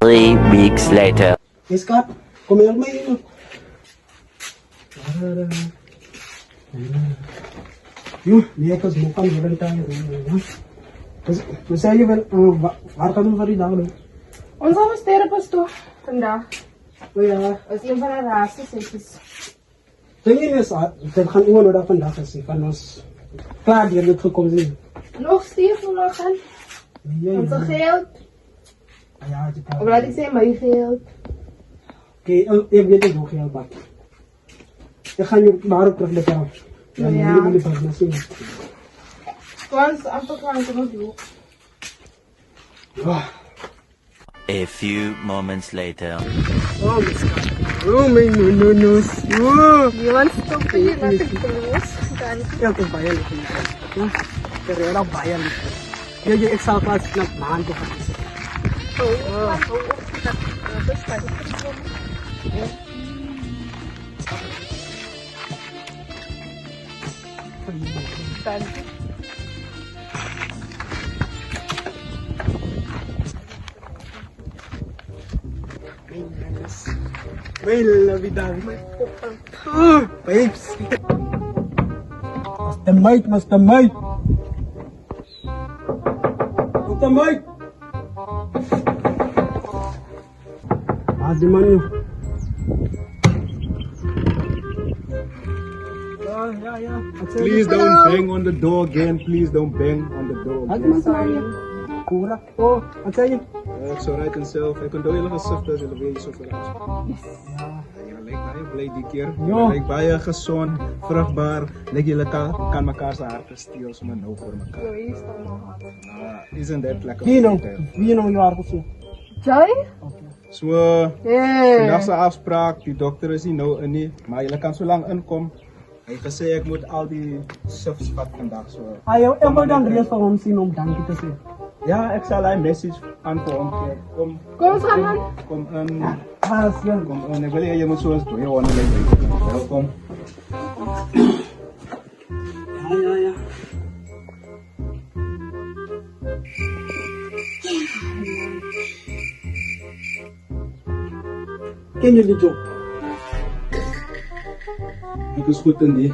3 weeks later. Hey Scott, kumirma yun. Yun, niya kas mukhang galing tayo. Masaya wel, waar kan we van die Ons gaan sterren pas toch vandaag. Oh ja, Als een van de races is. tingin is dat gaan iemand daar vandaag kasi van ons klaar die het gekomen zijn. Nog Steve nog gaan. Onze geld. Ja, Of laat ik zeggen, mijn geld. Oké, ik weet het nog heel wat. Ik ga nu maar op terug de kamer. Ja, Ja. jullie pas naar zien. Kwans, amper kwam ik nog doen. A few moments later. Oh, my Scott. Oh, my nunus. Oh. Niemand stopt hier met de koos. Ja, het is bayan ito. Ja, pero yan ang bayan ito. Yan yung extra class na mahan ko pa. May labi-dabi. Oh, babes. Master Mike. Master Mike. Aziman yun. Yeah. Please don't bang on the door again. Please don't bang on the door. Aziman sorry. Kurak. Oh, at sa'yo. It's alright in self. Ik kan door jullie gezicht als jullie weer zo verrast. Je lijkt mij blij die keer. Ja. Je lijkt bij je gezond, vruchtbaar. Lijkt jullie kan elkaar zijn harten steel, zo maar nou voor elkaar. Isn't that like a Wie nou? fairy tale? Wie nou je haar gezien? Jij? So, Yeah. vandaag zijn afspraak. Die dokter is niet nou in niet. Maar jullie kan zo lang inkomen. Hij heeft gezegd, ik moet al die shifts vat vandaag zo. Ayaw, ever dan rest van ons zien om dank te zeggen. Ja, ik zal een message aan voor hem geven. Kom samen. Kom in. Ja. Kom in. Ik wil je moet zo eens door je wanneer welkom. Ja. Ken je die job? Ik is goed in die.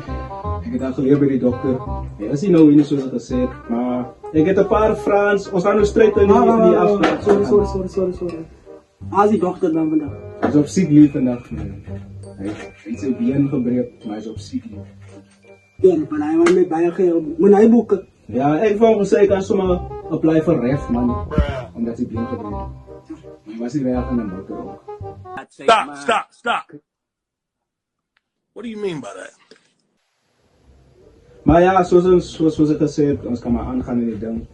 Ik heb dat geleerd bij die dokter. Hij is niet nou in zoals gezegd, maar ik heb een paar Frans. We gaan nu strijd in die afspraak. Sorry. Als die dochter dan vandaag. Hij is op ziek lief vandaag. Hij heeft zijn been gebreekt, maar hij is op ziek lief. Ja, maar hij was met bij je moet hij boeken. Ja, ik vond gezegd, ik kan zomaar apply voor ref, man. Omdat hij been gebreekt. Maar hij was niet weg aan de motor ook. Stop. What do you mean by that? Maar ja, zoals ik gezegd, ons kan maar aangaan in die ding.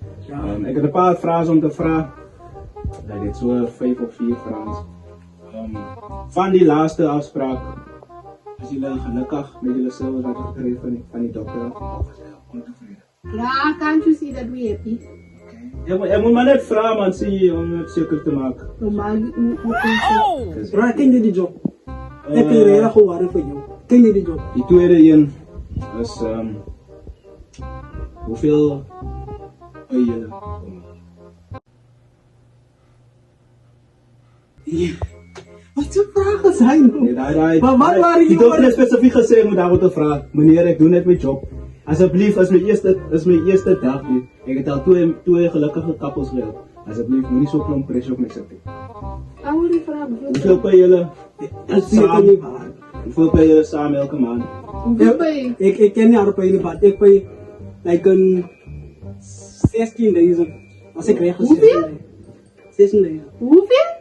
Ik heb een paar vragen om te vragen. Dat dit zo 5 of 4 vragen. Van die laatste afspraak, als jullie gelukkig met jullie zelf hebben gekregen van die dokter, of is hij ontevreden? Ja, can't you see that we happy? Je moet maar net vragen, man, zie je, om het zeker te maken. Normaal, hoe Dus, Bro, ken je die job? Ik heb hier heel goed voor jou. Ken je die job? die tweede een is, hoeveel je Wat voor vragen zijn Nee, Maar wat waren die die dokter woorden? heeft specifiek gezegd, ik moet daarover te vragen. Meneer, ik doe net mijn job. Alsjeblieft, als mijn eerste dag nu. Ik heb al twee gelukkige kappels gehad. Alsjeblieft, moet niet zo klomp pressure op mij zetten. Oude die vraag. Hoeveel pay jullie? Dat is zeker niet waar. Hoeveel pay jullie samen elke maand? Hoeveel ben je? Ik ken niet Arupa in de Ik pay like een 16.000. Als ik regel Hoeveel? 16.000. Hoeveel?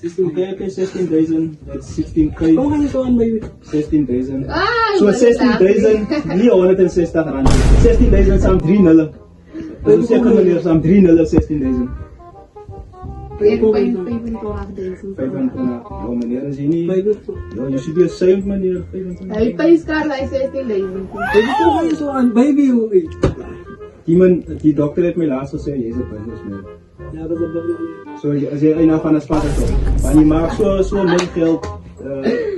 16.000. Oké, 16.000. Dat is 16k. Kom ga je zo aan baby. 16.000. Ah, Zo ik ben 16.000, niet 160 rand. 16.000 zijn 3 nullen. Dat is zeker meneer, zijn 3 nullen, 16.000. Ik ben 25.000. 25. Jo meneer, is je niet. Baby, Jo, je ziet hier 7 meneer, 25. Hij pays kaart hij 16.000. kom ga je zo aan baby. Die dokter heeft mij laatst gezegd, je is een businessman. Ja, dat is een baby. So, als je een van de spatten komt. Maar je maakt zo meer geld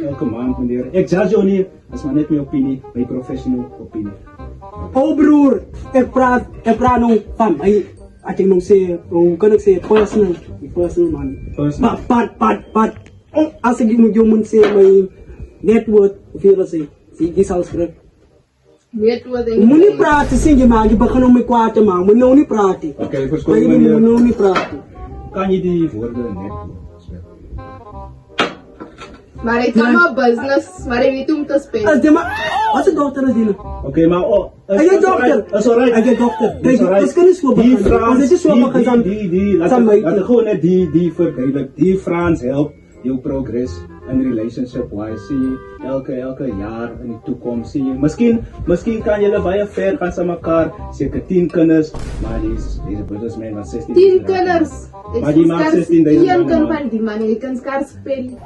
elke maand meneer. Ik judge jou niet, dat is maar net mijn opinie, mijn professional opinie. Oh broer, ik praat nog van mij. Als ik nog zeg, hoe kan ik zeggen, personal. personal money. Personal. But, as ik moet zeggen, mijn net worth, hoeveel is het? Zie je zelfs terug. Weet wat Je moet niet praten, zie je maar, je begint om me kwaad te maken, maar nou niet praten. Oké, verschil Maar je meneer. moet nou niet praten. Kan je die woorden net spellen? Maar ik kan mijn business, maar ik weet hoe te spelen. Wat is dokter is die? Oké, maar oh, Hij is dokter. Dat is alright. Hij is dokter. Kijk, alright. dat is geen zo Die bekend. Als het is zo bekend, dan- laat ik gewoon net die verduidelijk. Die Frans helpt jouw progress en relationship wise. Zie je elke jaar in de toekomst. Zie je. Misschien kan jullie bij ver gaan samen elkaar. Zeker 10 kinders. Maar deze businessman van 16. 10 kinders. Maar die maakt 16.000 1 kan man. van die man, je kan schaars spelen.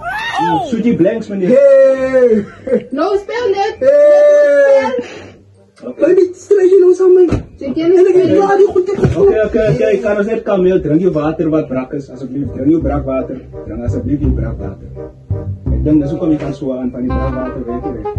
Suji blanks meneer. Hey! Nou, speel net. Hey! Kan je niet strijden nou samen? Je kan En niet ik weet spelen. waar die goed is. Oké, ik kan ons net kameel. Drink je water wat brak is, alsjeblieft. Drink je brakwater. Drink alsjeblieft je brakwater. Ik denk dat zo kom je kan zwaan van die brakwater, weet je.